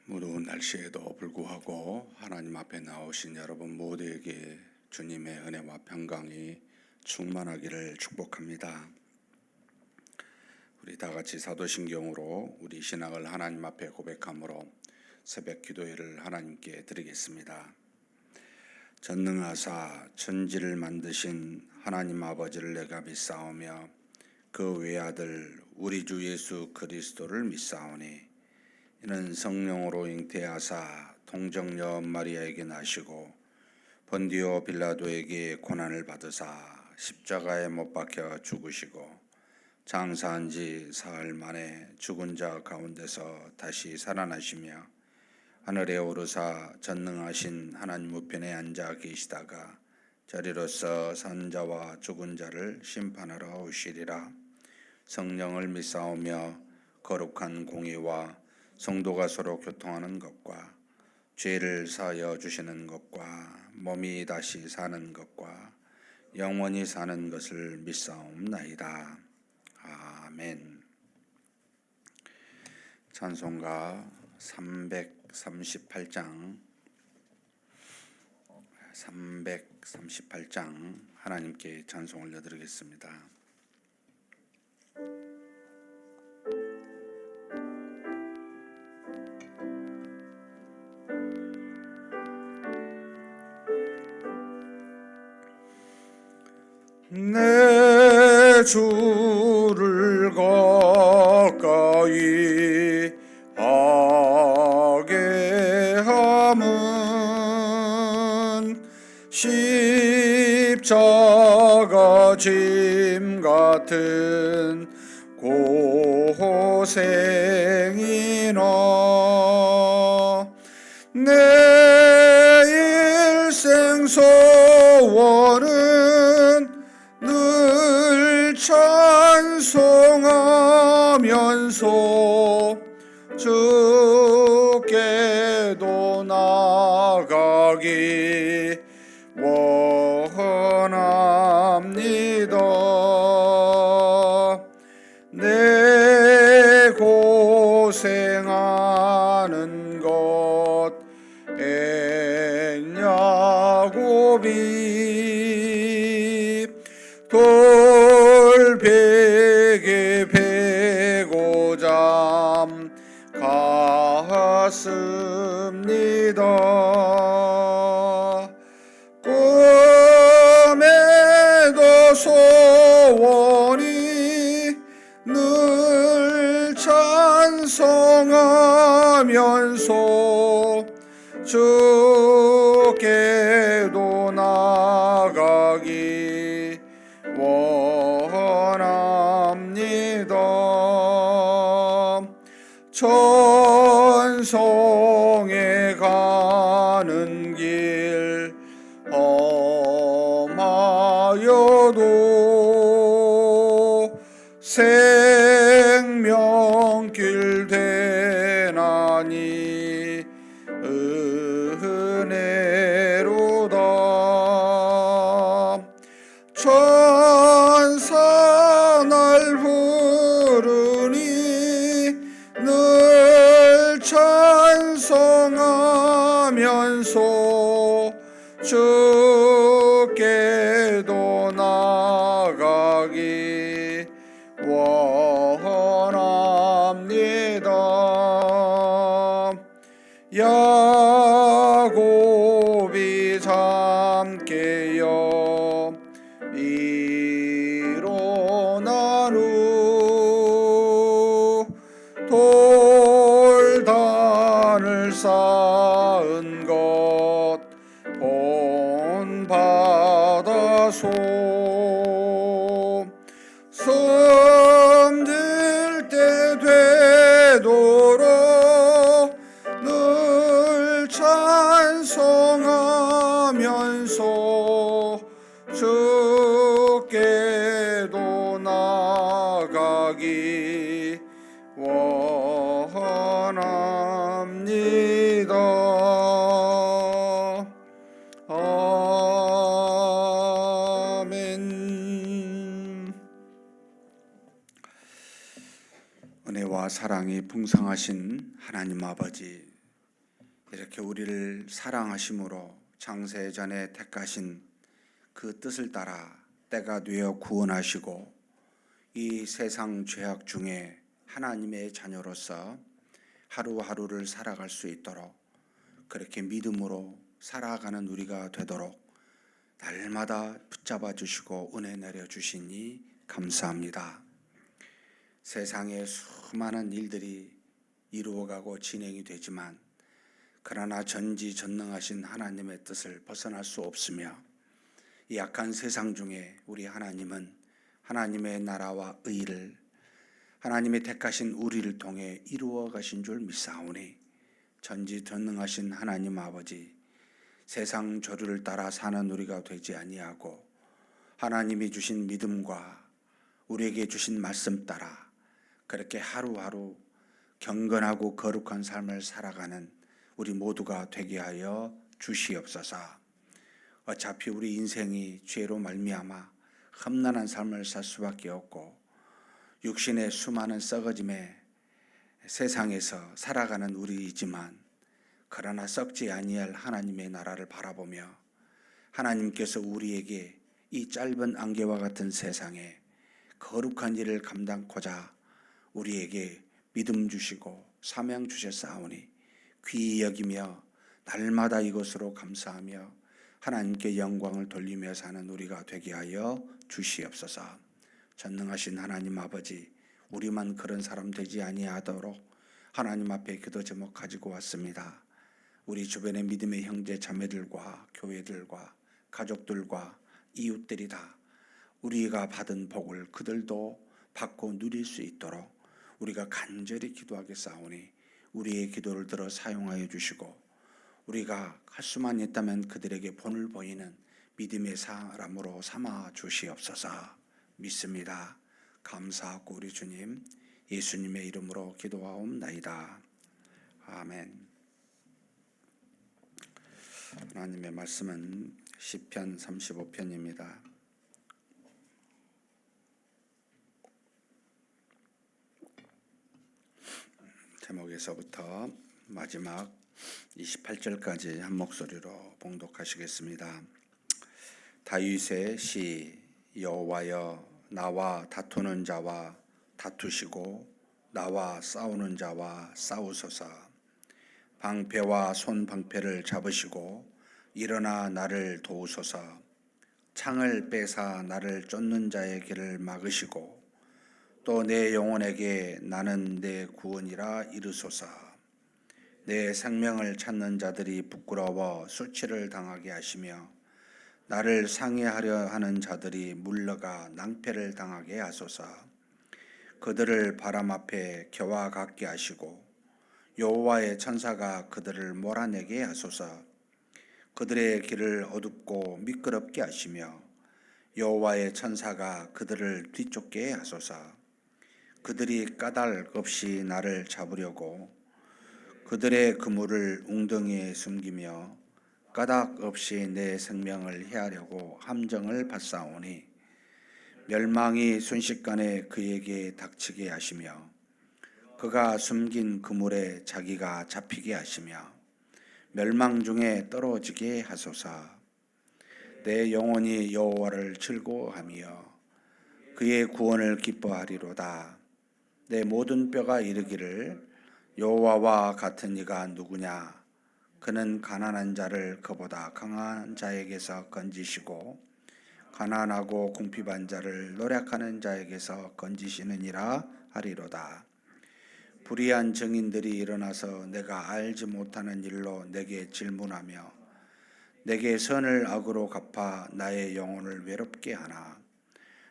무더운 날씨에도 불구하고 하나님 앞에 나오신 여러분 모두에게 주님의 은혜와 평강이 충만하기를 축복합니다. 우리 다 같이 사도신경으로 우리 신앙을 하나님 앞에 고백함으로 새벽 기도회를 하나님께 드리겠습니다. 전능하사 천지를 만드신 하나님 아버지를 내가 믿사오며 그 외아들 우리 주 예수 그리스도를 믿사오니 이는 성령으로 잉태하사 동정녀 마리아에게 나시고 본디오 빌라도에게 고난을 받으사 십자가에 못 박혀 죽으시고 장사한 지 사흘 만에 죽은 자 가운데서 다시 살아나시며 하늘에 오르사 전능하신 하나님 우편에 앉아 계시다가 저리로서 산 자와 죽은 자를 심판하러 오시리라. 성령을 믿사오며 거룩한 공의와 성도가 서로 교통하는 것과 죄를 사하여 주시는 것과 몸이 다시 사는 것과 영원히 사는 것을 믿사옵나이다. 아멘. 찬송가 338장 하나님께 찬송을 올려드리겠습니다. 내 주를 가까이 하게 함은 십자가 짐 같은 고생이나 내 일생 소원은 늘 찬송하면서 주께도 나가기 원합니다. 내 고생하는 것 애냐고비 돌베개 베고잠 갔습니다. 꿈에도 소원이 늘 찬송하면서 주께도 나가기 원합니다. 천성에 가는 길 험하여도 생명길 되나니 은혜로다. 천사 날 부르니 늘 찬송하면서 주께도 나가기 원합니다. 야곱이 잠깨어 일어난 후 돌단을 쌓은 것 본받아소 숨들 때 되도록 늘 찬송하면서 주께도 나가기 원합니다. 아멘. 은혜와 사랑이 풍성하신 하나님 아버지, 이렇게 우리를 사랑하심으로 창세전에 택하신 그 뜻을 따라 때가 되어 구원하시고 이 세상 죄악 중에 하나님의 자녀로서 하루하루를 살아갈 수 있도록 그렇게 믿음으로 살아가는 우리가 되도록 날마다 붙잡아 주시고 은혜 내려 주시니 감사합니다. 세상에 수많은 일들이 이루어가고 진행이 되지만 그러나 전지전능하신 하나님의 뜻을 벗어날 수 없으며 이 약한 세상 중에 우리 하나님은 하나님의 나라와 의를 하나님이 택하신 우리를 통해 이루어 가신 줄 믿사오니 전지전능하신 하나님 아버지, 세상 조류를 따라 사는 우리가 되지 아니하고 하나님이 주신 믿음과 우리에게 주신 말씀 따라 그렇게 하루하루 경건하고 거룩한 삶을 살아가는 우리 모두가 되게 하여 주시옵소서. 어차피 우리 인생이 죄로 말미암아 험난한 삶을 살 수밖에 없고 육신의 수많은 썩어짐의 세상에서 살아가는 우리이지만 그러나 썩지 아니할 하나님의 나라를 바라보며 하나님께서 우리에게 이 짧은 안개와 같은 세상에 거룩한 일을 감당코자 우리에게 믿음 주시고 사명 주셨사오니 귀히 여기며 날마다 이것으로 감사하며 하나님께 영광을 돌리며 사는 우리가 되게 하여 주시옵소서. 전능하신 하나님 아버지, 우리만 그런 사람 되지 아니하도록 하나님 앞에 기도 제목 가지고 왔습니다. 우리 주변의 믿음의 형제 자매들과 교회들과 가족들과 이웃들이 다 우리가 받은 복을 그들도 받고 누릴 수 있도록 우리가 간절히 기도하겠사오니 우리의 기도를 들어 사용하여 주시고 우리가 할 수만 있다면 그들에게 본을 보이는 믿음의 사람으로 삼아 주시옵소서. 믿습니다. 감사하고 우리 주님 예수님의 이름으로 기도하옵나이다. 아멘. 하나님의 말씀은 시편 35편입니다. 제목에서부터 마지막 28절까지 한 목소리로 봉독하시겠습니다. 다윗의 시. 여호와여, 나와 다투는 자와 다투시고 나와 싸우는 자와 싸우소서. 방패와 손방패를 잡으시고 일어나 나를 도우소서. 창을 빼사 나를 쫓는 자의 길을 막으시고 또 내 영혼에게 나는 내 구원이라 이르소서. 내 생명을 찾는 자들이 부끄러워 수치를 당하게 하시며 나를 상해하려 하는 자들이 물러가 낭패를 당하게 하소서. 그들을 바람 앞에 겨와 같게 하시고 여호와의 천사가 그들을 몰아내게 하소서. 그들의 길을 어둡고 미끄럽게 하시며 여호와의 천사가 그들을 뒤쫓게 하소서. 그들이 까닭 없이 나를 잡으려고 그들의 그물을 웅덩이에 숨기며 까닭 없이 내 생명을 해하려고 함정을 받사오니 멸망이 순식간에 그에게 닥치게 하시며 그가 숨긴 그물에 자기가 잡히게 하시며 멸망 중에 떨어지게 하소서. 내 영혼이 여호와를 즐거워하며 그의 구원을 기뻐하리로다. 내 모든 뼈가 이르기를 여호와와 같은 이가 누구냐. 그는 가난한 자를 그보다 강한 자에게서 건지시고 가난하고 궁핍한 자를 노력하는 자에게서 건지시느니라 하리로다. 불의한 증인들이 일어나서 내가 알지 못하는 일로 내게 질문하며 내게 선을 악으로 갚아 나의 영혼을 외롭게 하나.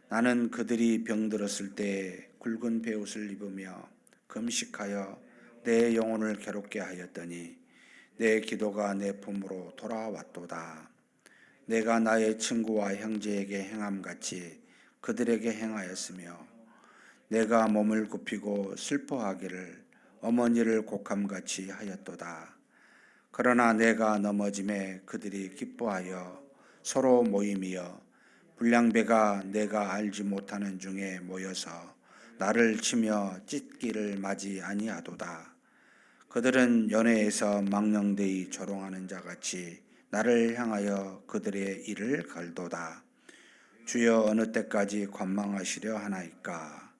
나는 그들이 병들었을 때 굵은 베옷을 입으며 금식하여 내 영혼을 괴롭게 하였더니 내 기도가 내 품으로 돌아왔도다. 내가 나의 친구와 형제에게 행함같이 그들에게 행하였으며 내가 몸을 굽히고 슬퍼하기를 어머니를 곡함같이 하였도다. 그러나 내가 넘어짐에 그들이 기뻐하여 서로 모임이여 불량배가 내가 알지 못하는 중에 모여서 나를 치며 찢기를 맞이 아니하도다. 그들은 연회에서 망령되이 조롱하는 자같이 나를 향하여 그들의 일을 갈도다. 주여 어느 때까지 관망하시려 하나이까.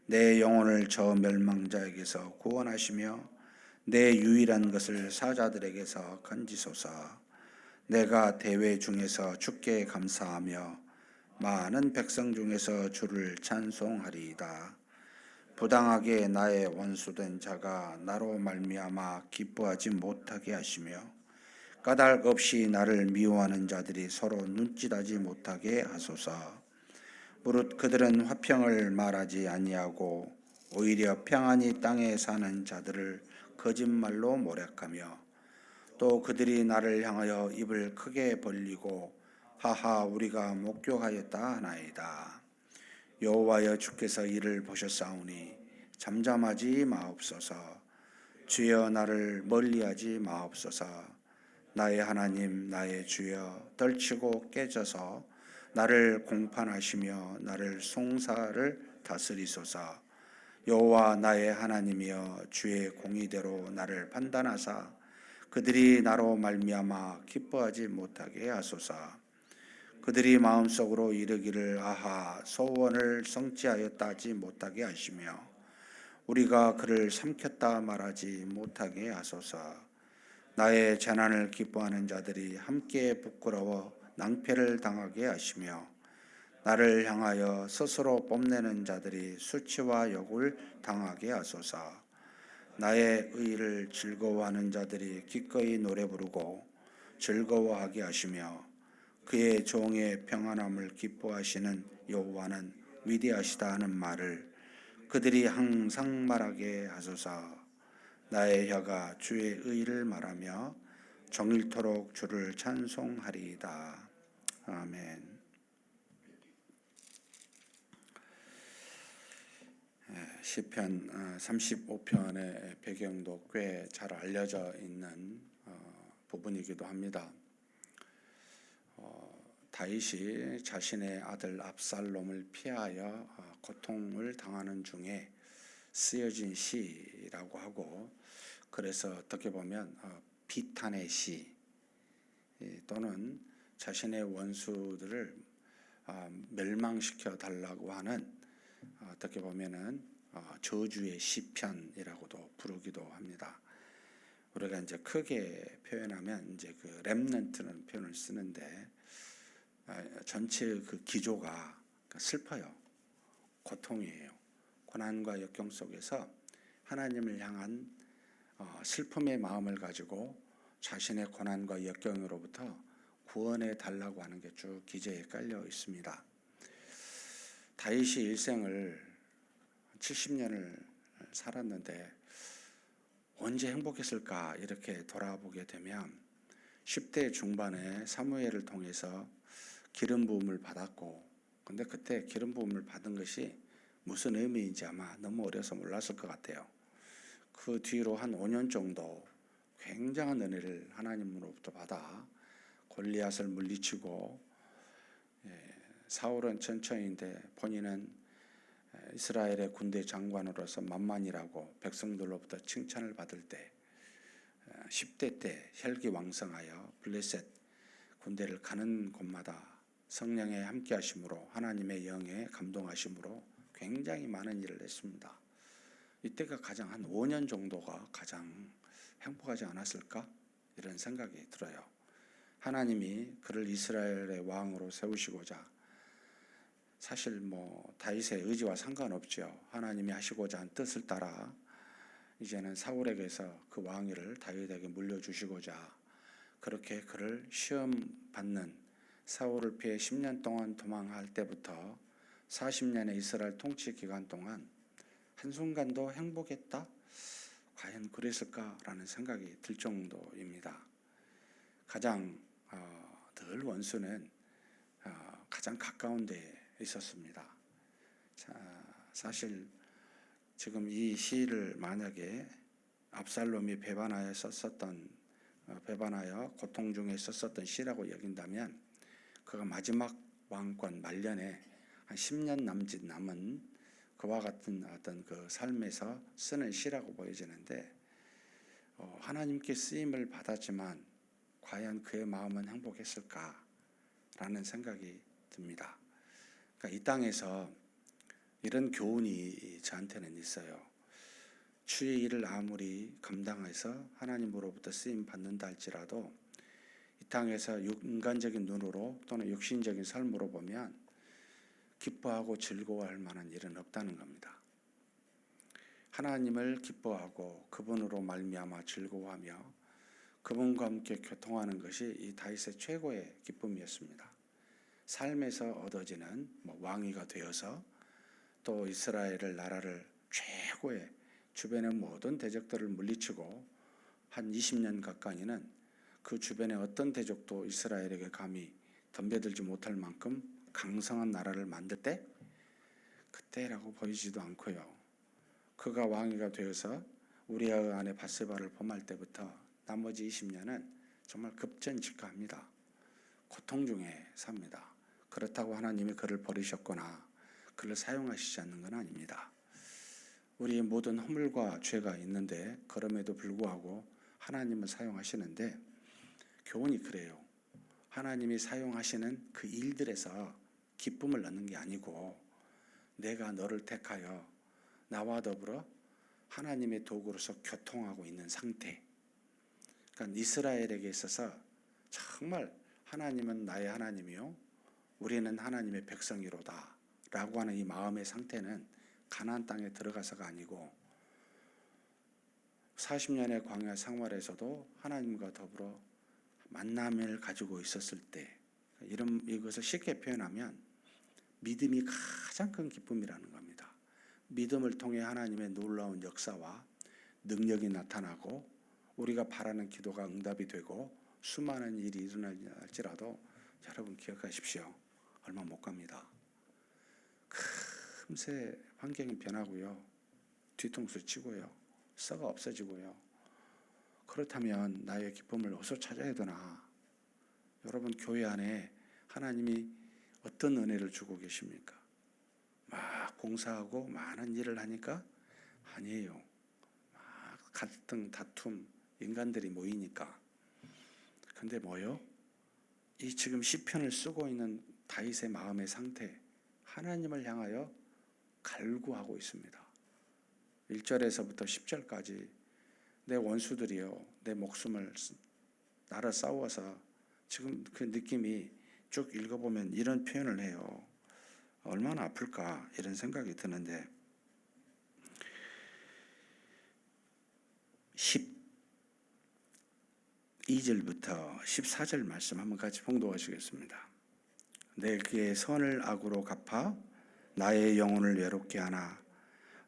내 영혼을 저 멸망자에게서 구원하시며 내 유일한 것을 사자들에게서 건지소서. 내가 대회 중에서 주께 감사하며 많은 백성 중에서 주를 찬송하리이다. 부당하게 나의 원수된 자가 나로 말미암아 기뻐하지 못하게 하시며 까닭 없이 나를 미워하는 자들이 서로 눈짓하지 못하게 하소서. 무릇 그들은 화평을 말하지 아니하고 오히려 평안히 땅에 사는 자들을 거짓말로 모략하며 또 그들이 나를 향하여 입을 크게 벌리고 하하 우리가 목욕하였다 하나이다. 여호와여 주께서 이를 보셨사오니 잠잠하지 마옵소서. 주여 나를 멀리하지 마옵소서. 나의 하나님 나의 주여 떨치고 깨져서 나를 공판하시며 나를 송사를 다스리소서. 여호와 나의 하나님이여 주의 공의대로 나를 판단하사 그들이 나로 말미암아 기뻐하지 못하게 하소서. 그들이 마음속으로 이르기를 아하 소원을 성취하였다 하지 못하게 하시며 우리가 그를 삼켰다 말하지 못하게 하소서. 나의 재난을 기뻐하는 자들이 함께 부끄러워 낭패를 당하게 하시며 나를 향하여 스스로 뽐내는 자들이 수치와 욕을 당하게 하소서. 나의 의를 즐거워하는 자들이 기꺼이 노래 부르고 즐거워하게 하시며 그의 종의 평안함을 기뻐하시는 여호와는 위대하시다 하는 말을 그들이 항상 말하게 하소서. 나의 혀가 주의 의를 말하며 정일토록 주를 찬송하리이다. 아멘. 시편 35편의 배경도 꽤 잘 알려져 있는 부분이기도 합니다. 다윗이 자신의 아들 압살롬을 피하여 고통을 당하는 중에 쓰여진 시라고 하고, 그래서 어떻게 보면 비탄의 시 또는 자신의 원수들을 멸망시켜 달라고 하는 어떻게 보면은 저주의 시편이라고도 부르기도 합니다. 우리가 이제 크게 표현하면 이제 그 렘넌트는 표현을 쓰는데 전체 그 기조가 슬퍼요. 고통이에요. 고난과 역경 속에서 하나님을 향한 슬픔의 마음을 가지고 자신의 고난과 역경으로부터 구원해 달라고 하는 게 쭉 기저에 깔려 있습니다. 다윗이 일생을 70년을 살았는데 언제 행복했을까 이렇게 돌아보게 되면 10대 중반에 사무엘을 통해서 기름 부음을 받았고, 근데 그때 기름 부음을 받은 것이 무슨 의미인지 아마 너무 어려서 몰랐을 것 같아요. 그 뒤로 한 5년 정도 굉장한 은혜를 하나님으로부터 받아 골리앗을 물리치고, 사울은 천천히인데 본인은 이스라엘의 군대 장관으로서 만만이라고 백성들로부터 칭찬을 받을 때 10대 때 혈기왕성하여 블레셋 군대를 가는 곳마다 성령의 함께 하심으로 하나님의 영에 감동하심으로 굉장히 많은 일을 했습니다. 이때가 가장 한 5년 정도가 가장 행복하지 않았을까? 이런 생각이 들어요. 하나님이 그를 이스라엘의 왕으로 세우시고자, 사실 다윗의 의지와 상관없죠. 하나님이 하시고자 한 뜻을 따라 이제는 사울에게서 그 왕위를 다윗에게 물려주시고자 그렇게 그를 시험 받는, 사울을 피해 10년 동안 도망할 때부터 40년의 이스라엘 통치 기간 동안 한순간도 행복했다? 과연 그랬을까라는 생각이 들 정도입니다. 가장 늘 원수는 가장 가까운 데에 있었습니다. 자, 사실 지금 이 시를 만약에 압살롬이 배반하여 고통 중에 썼었던 시라고 여긴다면 그가 마지막 왕권 말년에 한 10년 남짓 남은 그와 같은 어떤 그 삶에서 쓰는 시라고 보여지는데, 하나님께 쓰임을 받았지만 과연 그의 마음은 행복했을까라는 생각이 듭니다. 그러니까 이 땅에서 이런 교훈이 저한테는 있어요. 주의 일을 아무리 감당해서 하나님으로부터 쓰임 받는다 할지라도 이 땅에서 인간적인 눈으로 또는 육신적인 삶으로 보면 기뻐하고 즐거워할 만한 일은 없다는 겁니다. 하나님을 기뻐하고 그분으로 말미암아 즐거워하며 그분과 함께 교통하는 것이 이 다윗의 최고의 기쁨이었습니다. 삶에서 얻어지는 왕위가 되어서 또 이스라엘을 나라를 최고의 주변의 모든 대적들을 물리치고 한 20년 가까이는 그 주변의 어떤 대적도 이스라엘에게 감히 덤벼들지 못할 만큼 강성한 나라를 만들 때 그때라고 보이지도 않고요. 그가 왕위가 되어서 우리아 아내 밧세바를 범할 때부터 나머지 20년은 정말 급전직하합니다. 고통 중에 삽니다. 그렇다고 하나님이 그를 버리셨거나 그를 사용하시지 않는 건 아닙니다. 우리의 모든 허물과 죄가 있는데 그럼에도 불구하고 하나님은 사용하시는데 교훈이 그래요. 하나님이 사용하시는 그 일들에서 기쁨을 얻는 게 아니고 내가 너를 택하여 나와 더불어 하나님의 도구로서 교통하고 있는 상태. 그러니까 이스라엘에게 있어서 정말 하나님은 나의 하나님이요 우리는 하나님의 백성이로다 라고 하는 이 마음의 상태는 가나안 땅에 들어가서가 아니고 40년의 광야 생활에서도 하나님과 더불어 만남을 가지고 있었을 때 이것을 쉽게 표현하면 믿음이 가장 큰 기쁨이라는 겁니다. 믿음을 통해 하나님의 놀라운 역사와 능력이 나타나고 우리가 바라는 기도가 응답이 되고 수많은 일이 일어날지라도 여러분 기억하십시오. 얼마 못 갑니다. 금세 환경이 변하고요. 뒤통수 치고요. 썩어 없어지고요. 그렇다면 나의 기쁨을 어디서 찾아야 되나? 여러분 교회 안에 하나님이 어떤 은혜를 주고 계십니까? 막 공사하고 많은 일을 하니까? 아니에요. 막 갈등, 다툼, 인간들이 모이니까. 근데 뭐요? 이 지금 시편을 쓰고 있는 다윗의 마음의 상태, 하나님을 향하여 갈구하고 있습니다. 1절에서부터 10절까지 내 원수들이요 내 목숨을 나를 싸워서 지금 그 느낌이 쭉 읽어보면 이런 표현을 해요. 얼마나 아플까 이런 생각이 드는데 12절부터 14절 말씀 한번 같이 봉독하시겠습니다. 내게 선을 악으로 갚아 나의 영혼을 외롭게 하나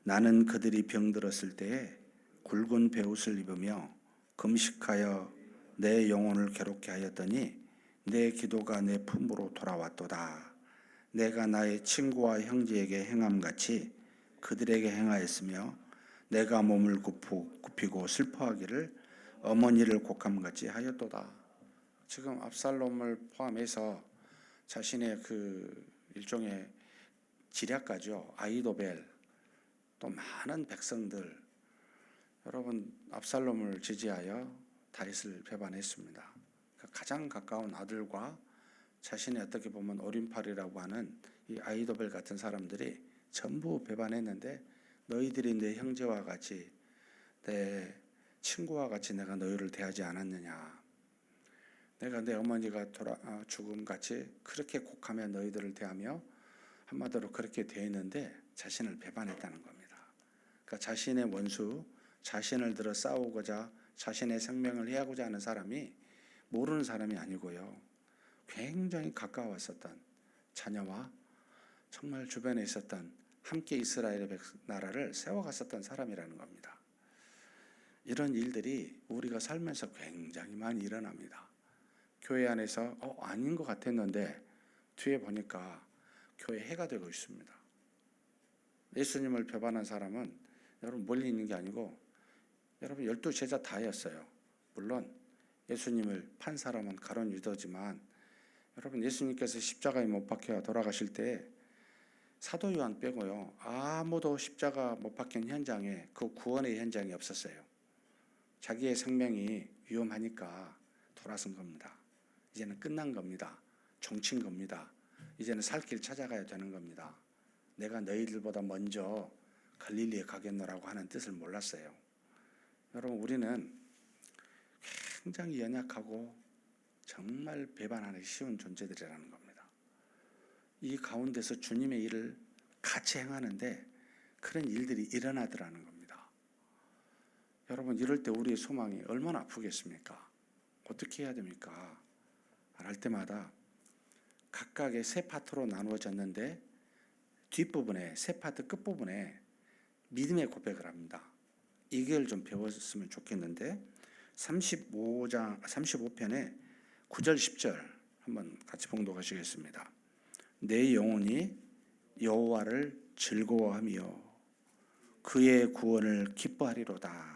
나는 그들이 병들었을 때에 굵은 베옷을 입으며 금식하여 내 영혼을 괴롭게 하였더니 내 기도가 내 품으로 돌아왔도다. 내가 나의 친구와 형제에게 행함같이 그들에게 행하였으며 내가 몸을 굽히고 슬퍼하기를 어머니를 곡함같이 하였도다. 지금 압살롬을 포함해서 자신의 그 일종의 지략가죠. 아이도벨 또 많은 백성들 여러분 압살롬을 지지하여 다윗을 배반했습니다. 가장 가까운 아들과 자신의 어떻게 보면 오른팔이라고 하는 이 아이도벨 같은 사람들이 전부 배반했는데 너희들이 내 형제와 같이 내 친구와 같이 내가 너희를 대하지 않았느냐. 내가 내 어머니가 죽음같이 그렇게 곡하며 너희들을 대하며 한마디로 그렇게 대했는데 자신을 배반했다는 겁니다. 그러니까 자신의 원수, 자신을 들어 싸우고자 자신의 생명을 해하고자 하는 사람이 모르는 사람이 아니고요. 굉장히 가까웠었던 자녀와 정말 주변에 있었던 함께 이스라엘의 나라를 세워갔었던 사람이라는 겁니다. 이런 일들이 우리가 살면서 굉장히 많이 일어납니다. 교회 안에서 아닌 것 같았는데 뒤에 보니까 교회 해가 되고 있습니다. 예수님을 배반한 사람은 여러분 멀리 있는 게 아니고 여러분 12제자 다였어요. 물론 예수님을 판 사람은 가룟 유다지만 여러분 예수님께서 십자가에 못 박혀 돌아가실 때 사도 요한 빼고요 아무도 십자가 못 박힌 현장에 그 구원의 현장이 없었어요. 자기의 생명이 위험하니까 돌아선 겁니다. 이제는 끝난 겁니다. 종친 겁니다. 이제는 살 길 찾아가야 되는 겁니다. 내가 너희들보다 먼저 갈릴리에 가겠노라고 하는 뜻을 몰랐어요. 여러분, 우리는 굉장히 연약하고 정말 배반하기 쉬운 존재들이라는 겁니다. 이 가운데서 주님의 일을 같이 행하는데 그런 일들이 일어나더라는 겁니다. 여러분, 이럴 때 우리의 소망이 얼마나 아프겠습니까? 어떻게 해야 됩니까? 할 때마다 각각의 세 파트로 나누어졌는데 뒷부분에, 세 파트 끝부분에 믿음의 고백을 합니다. 이걸 좀 배웠으면 좋겠는데 35편에 9절 10절 한번 같이 봉독하시겠습니다. 내 영혼이 여호와를 즐거워하며 그의 구원을 기뻐하리로다.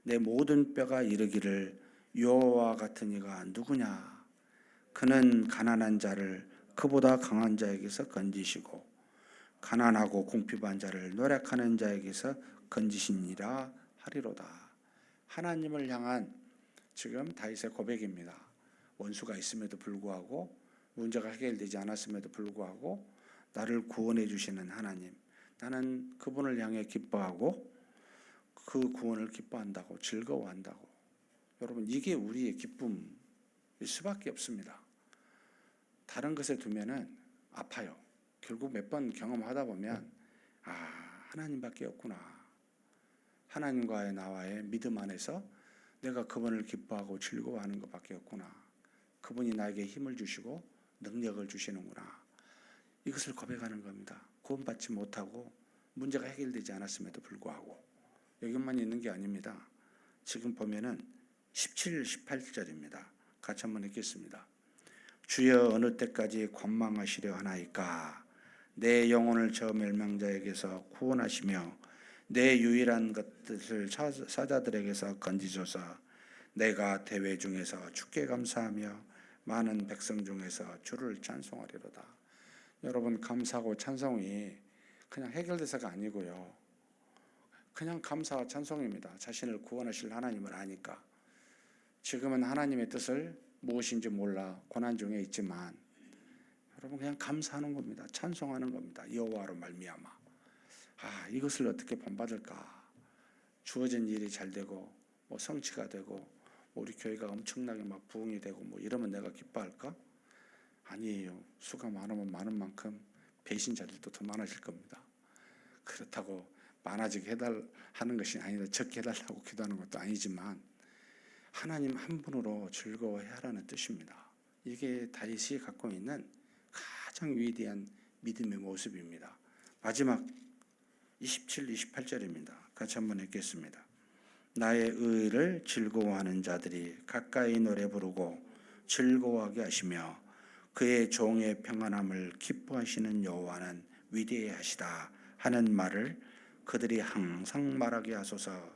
내 모든 뼈가 이르기를 여호와 같은 이가 누구냐. 그는 가난한 자를 그보다 강한 자에게서 건지시고 가난하고 궁핍한 자를 노력하는 자에게서 건지시니라 하리로다. 하나님을 향한 지금 다윗의 고백입니다. 원수가 있음에도 불구하고 문제가 해결되지 않았음에도 불구하고 나를 구원해 주시는 하나님, 나는 그분을 향해 기뻐하고 그 구원을 기뻐한다고, 즐거워한다고. 여러분, 이게 우리의 기쁨일 수밖에 없습니다. 다른 것에 두면은 아파요. 결국 몇 번 경험하다 보면 하나님밖에 없구나. 하나님과의 나와의 믿음 안에서 내가 그분을 기뻐하고 즐거워하는 것밖에 없구나. 그분이 나에게 힘을 주시고 능력을 주시는구나. 이것을 고백하는 겁니다. 구원받지 못하고 문제가 해결되지 않았음에도 불구하고. 여기만 있는 게 아닙니다. 지금 보면은 17, 18절입니다. 같이 한번 읽겠습니다. 주여 어느 때까지 관망하시려 하나이까. 내 영혼을 저 멸망자에게서 구원하시며 내 유일한 것들을 사자들에게서 건지소서. 내가 대회 중에서 주께 감사하며 많은 백성 중에서 주를 찬송하리로다. 여러분, 감사하고 찬송이 그냥 해결돼서가 아니고요. 그냥 감사와 찬송입니다. 자신을 구원하실 하나님을 아니까. 지금은 하나님의 뜻을 무엇인지 몰라 고난 중에 있지만 여러분, 그냥 감사하는 겁니다. 찬송하는 겁니다. 여호와로 말미암아. 이것을 어떻게 본받을까? 주어진 일이 잘 되고 성취가 되고 우리 교회가 엄청나게 막 부흥이 되고 이러면 내가 기뻐할까? 아니에요. 수가 많으면 많은 만큼 배신자들도 더 많아질 겁니다. 그렇다고 많아지게 하는 것이 아니라 적게 해달라고 기도하는 것도 아니지만 하나님 한 분으로 즐거워해야 하라는 뜻입니다. 이게 다윗이 갖고 있는 가장 위대한 믿음의 모습입니다. 마지막 27, 28절입니다. 같이 한번 읽겠습니다. 나의 의를 즐거워하는 자들이 가까이 노래 부르고 즐거워하게 하시며 그의 종의 평안함을 기뻐하시는 여호와는 위대하시다 하는 말을 그들이 항상 말하게 하소서.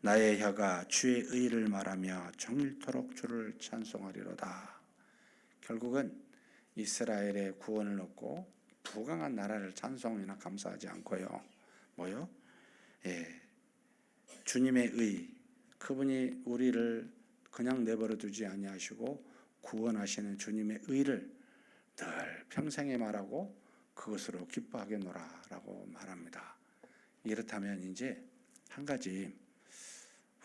나의 혀가 주의 의를 말하며 정일토록 주를 찬송하리로다. 결국은 이스라엘의 구원을 얻고 부강한 나라를 찬송이나 감사하지 않고요. 뭐요? 주님의 의, 그분이 우리를 그냥 내버려 두지 아니하시고 구원하시는 주님의 의를 늘 평생에 말하고 그것으로 기뻐하겠노라 라고 말합니다. 이렇다면 이제 한 가지,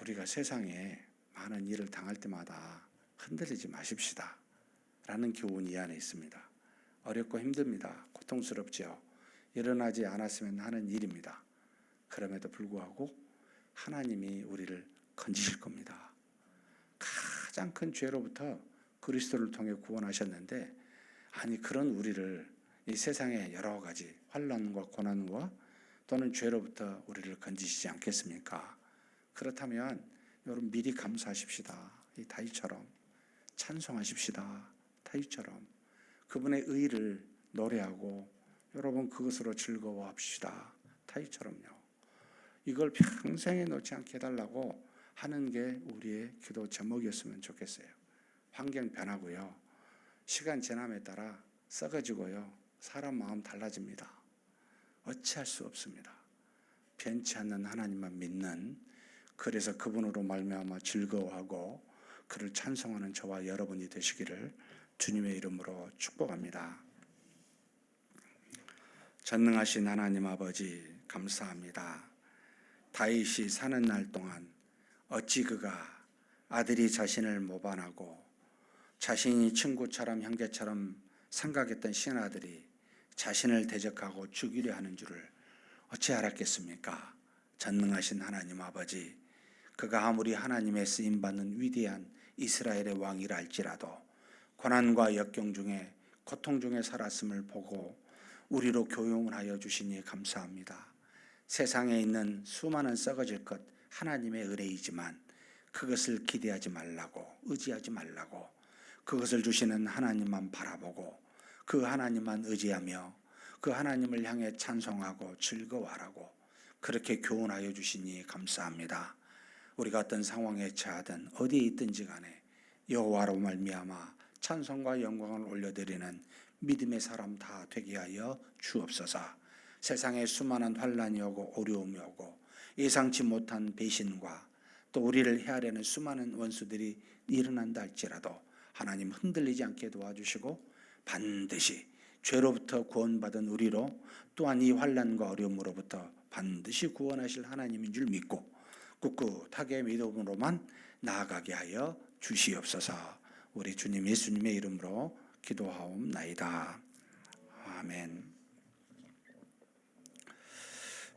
우리가 세상에 많은 일을 당할 때마다 흔들리지 마십시다 라는 교훈이 이 안에 있습니다. 어렵고 힘듭니다. 고통스럽죠. 일어나지 않았으면 하는 일입니다. 그럼에도 불구하고 하나님이 우리를 건지실 겁니다. 가장 큰 죄로부터 그리스도를 통해 구원하셨는데, 그런 우리를 이 세상의 여러 가지 환난과 고난과 또는 죄로부터 우리를 건지시지 않겠습니까? 그렇다면 여러분, 미리 감사하십시다. 이 다윗처럼 찬송하십시다. 다윗처럼 그분의 의를 노래하고 여러분 그것으로 즐거워합시다. 다윗처럼요. 이걸 평생에 놓지 않게 해달라고 하는 게 우리의 기도 제목이었으면 좋겠어요. 환경 변하고요. 시간 지남에 따라 썩어지고요. 사람 마음 달라집니다. 어찌할 수 없습니다. 변치 않는 하나님만 믿는 그래서 그분으로 말미암아 즐거워하고 그를 찬송하는 저와 여러분이 되시기를 주님의 이름으로 축복합니다. 전능하신 하나님 아버지 감사합니다. 다윗이 사는 날 동안 어찌 그가 아들이 자신을 모반하고 자신이 친구처럼 형제처럼 생각했던 신하들이 자신을 대적하고 죽이려 하는 줄을 어찌 알았겠습니까? 전능하신 하나님 아버지, 그가 아무리 하나님의 쓰임받는 위대한 이스라엘의 왕이라 할지라도 고난과 역경 중에 고통 중에 살았음을 보고 우리로 교훈을 하여 주시니 감사합니다. 세상에 있는 수많은 썩어질 것 하나님의 은혜이지만 그것을 기대하지 말라고, 의지하지 말라고, 그것을 주시는 하나님만 바라보고 그 하나님만 의지하며 그 하나님을 향해 찬송하고 즐거워하라고 그렇게 교훈하여 주시니 감사합니다. 우리가 어떤 상황에 처하든 어디에 있든지 간에 여호와로 말미암아 찬송과 영광을 올려드리는 믿음의 사람 다 되게 하여 주옵소서. 세상에 수많은 환난이 오고 어려움이 오고 예상치 못한 배신과 또 우리를 헤아려는 수많은 원수들이 일어난다 할지라도 하나님 흔들리지 않게 도와주시고 반드시 죄로부터 구원받은 우리로 또한 이 환난과 어려움으로부터 반드시 구원하실 하나님인 줄 믿고 꿋꿋하게 믿음으로만 나아가게 하여 주시옵소서. 우리 주님 예수님의 이름으로 기도하옵나이다. 아멘.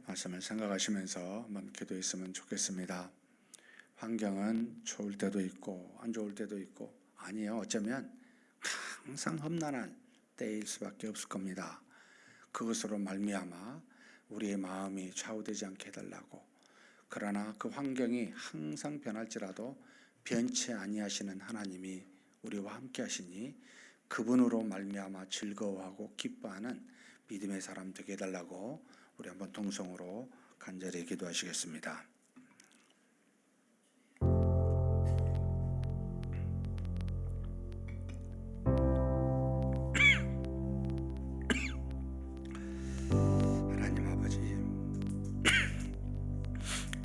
말씀을 생각하시면서 한번 기도했으면 좋겠습니다. 환경은 좋을 때도 있고 안 좋을 때도 있고, 아니요, 어쩌면 항상 험난한 때일 수밖에 없을 겁니다. 그것으로 말미암아 우리의 마음이 좌우되지 않게 해달라고. 그러나 그 환경이 항상 변할지라도 변치 아니하시는 하나님이 우리와 함께 하시니 그분으로 말미암아 즐거워하고 기뻐하는 믿음의 사람 되게 해달라고 우리 한번 동성으로 간절히 기도하시겠습니다. 하나님 아버지,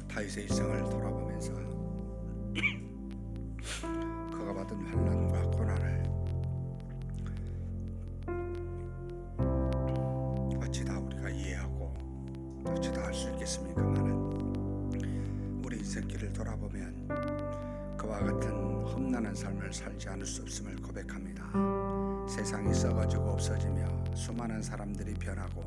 다윗의 일생을 돌아보면서 그가 받은 환난과 고난을 어찌 다 우리가 이해하고 어찌 다 알 수 있겠습니까마는 우리 인생길을 돌아보면 그와 같은 험난한 삶을 살지 않을 수 없음을 고백합니다. 세상이 썩어지고 없어지며 수많은 사람들이 변하고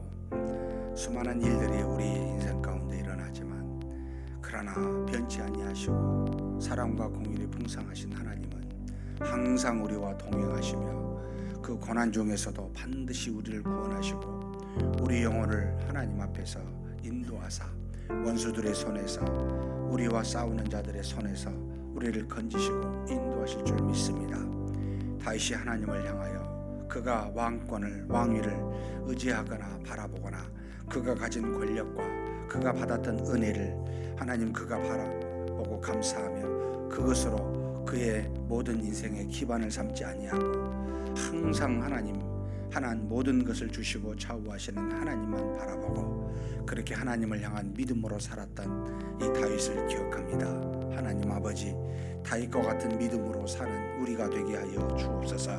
수많은 일들이 우리 인생 가운데 일어나지만 그러나 변치 아니하시고 사랑과 공의를 풍성하신 하나님은 항상 우리와 동행하시며 그 고난 중에서도 반드시 우리를 구원하시고 우리 영혼을 하나님 앞에서 인도하사 원수들의 손에서 우리와 싸우는 자들의 손에서 우리를 건지시고 인도하실 줄 믿습니다. 다윗이 하나님을 향하여 그가 왕권을 왕위를 의지하거나 바라보거나 그가 가진 권력과 그가 받았던 은혜를 하나님 그가 바라보고 감사하며 그것으로 그의 모든 인생의 기반을 삼지 아니하고 항상 하나님 모든 것을 주시고 좌우하시는 하나님만 바라보고 그렇게 하나님을 향한 믿음으로 살았던 이 다윗을 기억합니다. 하나님 아버지, 다윗과 같은 믿음으로 사는 우리가 되게 하여 주옵소서.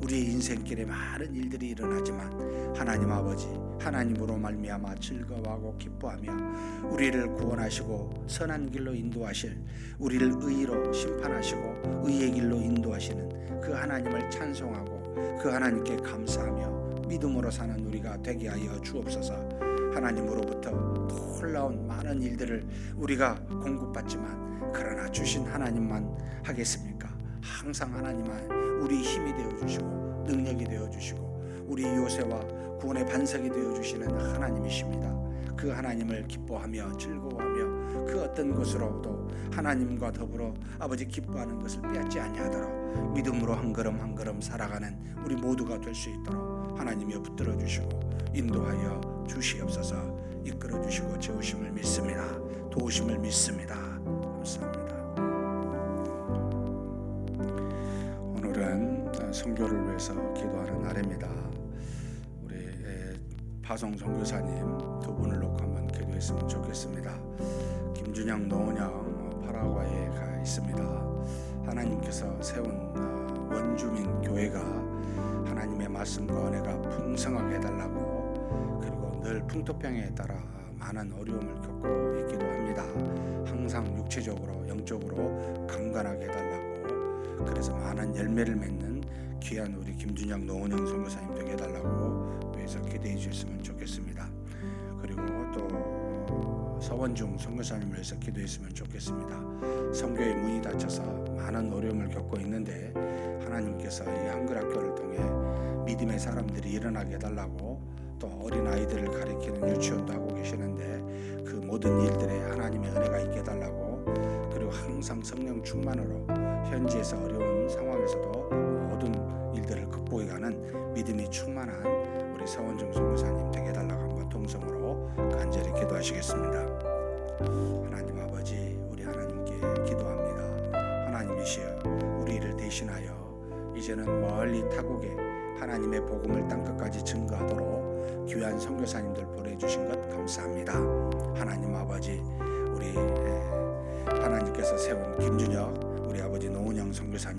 우리의 인생길에 많은 일들이 일어나지만 하나님 아버지, 하나님으로 말미암아 즐거워하고 기뻐하며 우리를 구원하시고 선한 길로 인도하실, 우리를 의로 심판하시고 의의 길로 인도하시는 그 하나님을 찬송하고 그 하나님께 감사하며 믿음으로 사는 우리가 되게 하여 주옵소서. 하나님으로부터 놀라운 많은 일들을 우리가 공급받지만 그러나 주신 하나님만 하겠습니까? 항상 하나님은 우리 힘이 되어주시고 능력이 되어주시고 우리 요새와 구원의 반석이 되어주시는 하나님이십니다. 그 하나님을 기뻐하며 즐거워하며 그 어떤 것으로도 하나님과 더불어 아버지 기뻐하는 것을 빼앗지 아니하도록 믿음으로 한 걸음 한 걸음 살아가는 우리 모두가 될 수 있도록 하나님이여 붙들어 주시고 인도하여 주시옵소서. 이끌어 주시고 재우심을 믿습니다. 도우심을 믿습니다. 감사합니다. 오늘은 선교를 위해서 기도하는 날입니다. 우리 파송 선교사님 두 분을 놓고 한번 기도했으면 좋겠습니다. 김준영 노은영 파라과이에 가 있습니다. 하나님께서 세운 원주민 교회가 하나님의 말씀과 은혜가 풍성하게 해달라고, 그리고 늘 풍토병에 따라 많은 어려움을 겪고 있기도 합니다. 항상 육체적으로 영적으로 강건하게 해달라고, 그래서 많은 열매를 맺는 귀한 우리 김준영 노은영 선교사님 되게 해달라고 위해서 기도해 주셨으면 좋겠습니다. 그리고 또 서원중 선교사님을 위해서 기도했으면 좋겠습니다. 선교의 문이 닫혀서 많은 어려움을 겪고 있는데 하나님께서 이 한글학교를 통해 믿음의 사람들이 일어나게 해달라고, 또 어린 아이들을 가리키는 유치원도 하고 계시는데 그 모든 일들에 하나님의 은혜가 있게 해달라고, 그리고 항상 성령 충만으로 현지에서 어려운 상황에서도 모든 일들을 극복해가는 믿음이 충만한 우리 서원중 선교사님 되게 해달라고 한번 동성으로 간절히 기도하시겠습니다. 하나님 아버지, 우리 하나님께 기도합니다. 하나님이시여, 우리를 대신하여 이제는 멀리 타국에 하나님의 복음을 땅끝까지 증거하도록 귀한 선교사님들 보내주신 것 감사합니다. 하나님 아버지, 우리 하나님께서 세운 김준혁 우리 아버지 노은영 선교사님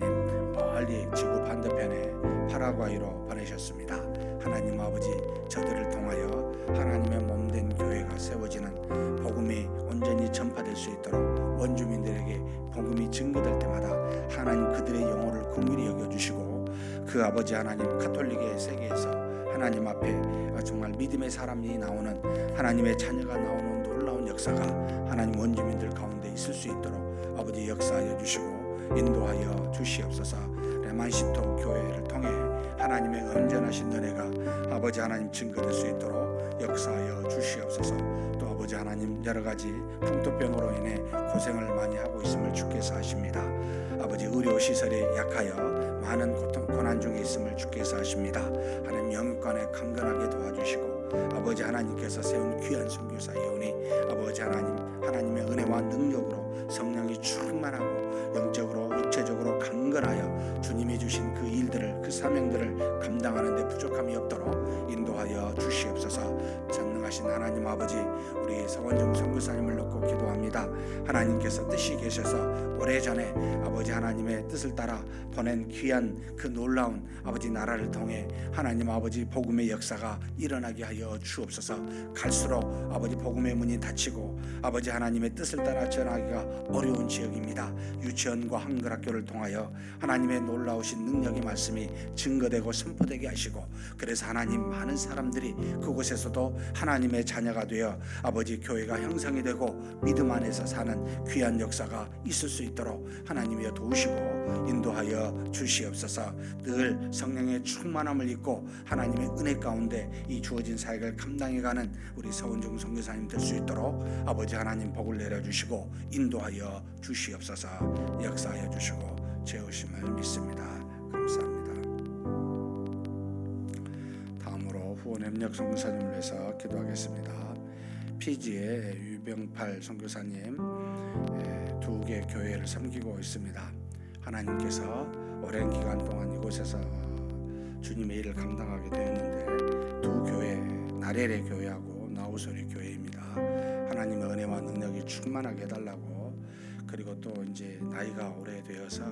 멀리 지구 반대편에 파라과이로 보내셨습니다. 하나님 아버지, 저들을 통하여 하나님의 몸된 교회가 세워지는 복음이 온전히 전파될 수 있도록 원주민들에게 복음이 증거될 때마다 하나님 그들의 영혼을 긍휼히 여겨주시고, 그 아버지 하나님 가톨릭의 세계에서 하나님 앞에 정말 믿음의 사람이 나오는, 하나님의 자녀가 나오는 놀라운 역사가 하나님 원주민들 가운데 있을 수 있도록 아버지 역사하여 주시고 인도하여 주시옵소서. 레만시토 교회를 통해 하나님의 온전하신 은혜가 아버지 하나님 증거될 수 있도록 역사하여 주시옵소서. 또 아버지 하나님, 여러 가지 풍토병으로 인해 고생을 많이 하고 있음을 주께서 아십니다. 아버지, 의료시설이 약하여 많은 고난 중에 있음을 주께서 아십니다. 하나님 영육간에 강건하게 도와주시고, 아버지 하나님께서 세운 귀한 선교사 예언이 아버지 하나님의 은혜와 능력으로 성령이 충만하고 영적으로 육체적으로 강건하여 주님이 주신 그 일들을, 그 사명들을 감당하는 데 부족함이 없도록 인도하여 주시옵소서. 전능하신 하나님 아버지, 우리 서원중 선교사님을 놓고 기도합니다. 하나님께서 뜻이 계셔서 오래전에 아버지 하나님의 뜻을 따라 보낸 귀한 그 놀라운 아버지 나라를 통해 하나님 아버지 복음의 역사가 일어나게 하여 주옵소서. 갈수록 아버지 복음의 문이 닫히고 아버지 하나님의 뜻을 따라 전하기가 어려운 지역입니다. 유치원과 한글학교를 통하여 하나님의 놀라우신 능력의 말씀이 증거되고 선포되게 하시고, 그래서 하나님 많은 사람들이 그곳에서도 하나님의 자녀가 되어 아버지 교회가 형성이 되고 믿음 안에서 사는 귀한 역사가 있을 수 있도록 하나님이여 도우시고 인도하여 주시옵소서. 늘 성령의 충만함을 입고 하나님의 은혜 가운데 이 주어진 사역을 감당해가는 우리 서은중 선교사님 될 수 있도록 아버지 하나님 복을 내려주시고 인도하여 주시옵소서. 역사하여 주시고 채우심을 믿습니다. 감사합니다. 다음으로 후원협력 선교사님을 위해서 기도하겠습니다. 피지의 유병팔 선교사님 2개 교회를 섬기고 있습니다. 하나님께서 오랜 기간 동안 이곳에서 주님의 일을 감당하게 되었는데, 2 교회, 나레레 교회하고 나우소리 교회입니다. 하나님의 은혜와 능력이 충만하게 해달라고, 그리고 또 이제 나이가 오래되어서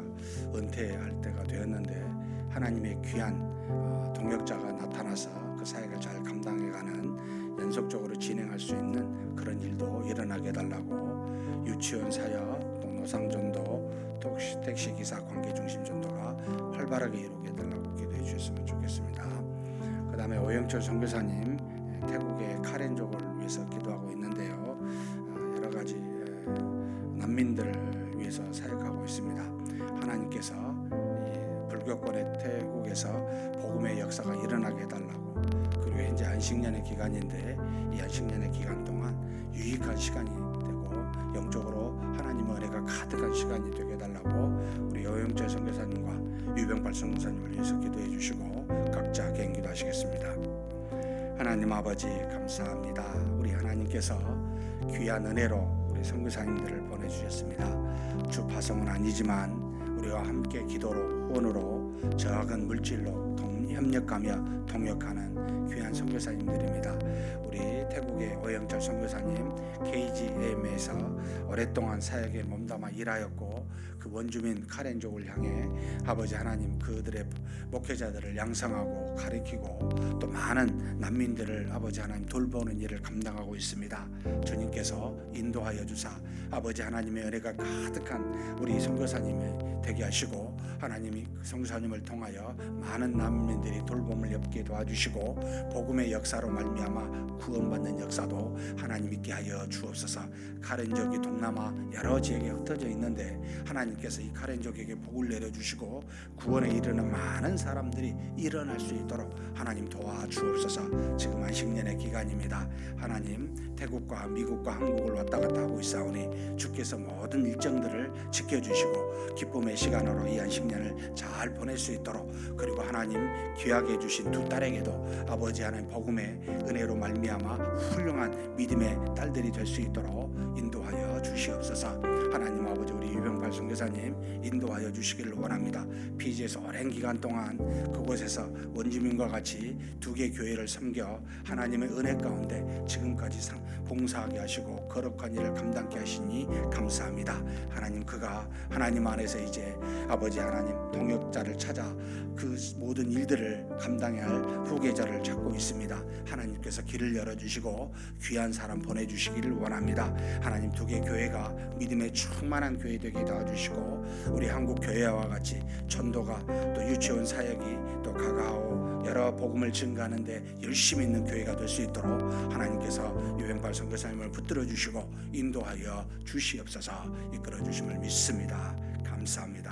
은퇴할 때가 되었는데 하나님의 귀한 동역자가 나타나서 그 사역을 잘 감당해가는, 연속적으로 진행할 수 있는 그런 일도 일어나게 해달라고, 유치원 사역, 또 노상전도, 또 택시기사 관계중심전도가 활발하게 이루게 해달라고 기도해 주셨으면 좋겠습니다. 그 다음에 오영철 선교사님 태국의 카렌족을 위해서 기도하고 있는데요, 여러 가지 난민들을 위해서 사역하고 있습니다. 하나님께서 불교권의 태국에서 복음의 역사가 일어나게 해달라고, 그리고 현재 안식년의 기간인데 이 안식년의 기간 동안 유익한 시간이 되고 영적으로 하나님의 은혜가 가득한 시간이 되게 해달라고 우리 오영철 선교사님과 유병팔 선교사님을 위해서 기도해 주시고 각자 개인기도 하시겠습니다. 하나님 아버지 감사합니다. 우리 하나님께서 귀한 은혜로 우리 선교사님들을 보내주셨습니다. 주 파송은 아니지만 우리와 함께 기도로 후원으로 적은 물질로 협력하며 동역하는 귀한 선교사님들입니다. 우리 태국의 오영철 선교사님 KGM에서 오랫동안 사역에 몸담아 일하였고 그 원주민 카렌족을 향해 아버지 하나님 그들의 목회자들을 양성하고 가르치고 또 많은 난민들을 아버지 하나님 돌보는 일을 감당하고 있습니다. 주님께서 인도하여 주사 아버지 하나님의 은혜가 가득한 우리 선교사님이 되게 하시고 하나님이 선교사님을 통하여 많은 난민들이 돌봄을 엽게 도와주시고 복음의 역사로 말미암아 구원받는 역사도 하나님 있게 하여 주옵소서. 카렌족이 동남아 여러 지역에 흩어져 있는데 하나님께서 이 카렌족에게 복을 내려주시고 구원에 이르는 많은 사람들이 일어날 수 있도록 하나님 도와주옵소서. 지금 안식년의 기간입니다. 하나님 태국과 미국과 한국을 왔다 갔다 하고 있사오니 주께서 모든 일정들을 지켜주시고 기쁨의 시간으로 이 안식년을 잘 보낼 수 있도록 그리고 하나님 귀하게 해주신 두 딸에게도 아버지 하나님 복음의 은혜로 말미암아 훌륭한 믿음의 딸들이 될 수 있도록 인도하여 주시옵소서. 하나님 아버지 우리 유병발 선교사님 인도하여 주시기를 원합니다. 피지에서 오랜 기간 동안 그곳에서 원주민과 같이 두 개 교회를 섬겨 하나님의 은혜 가운데 지금까지 봉사하게 하시고 거룩한 일을 감당케 하시니 감사합니다. 하나님 그가 하나님 안에서 이제 아버지 하나님 동역자를 찾아 그 모든 일들을 감당해야 할 후계자를 찾고 있습니다. 하나님께서 길을 열어주시고 귀한 사람 보내주시기를 원합니다. 하나님 두 개 교회가 믿음의 충만한 교회 되게 도와주시고 우리 한국 교회와 같이 전도가 또 유치원 사역이 또 가가오 여러 복음을 증가하는데 열심히 있는 교회가 될 수 있도록 하나님께서 유병발 선교사님을 붙들어 주시고 인도하여 주시옵소서. 이끌어 주심을 믿습니다. 감사합니다.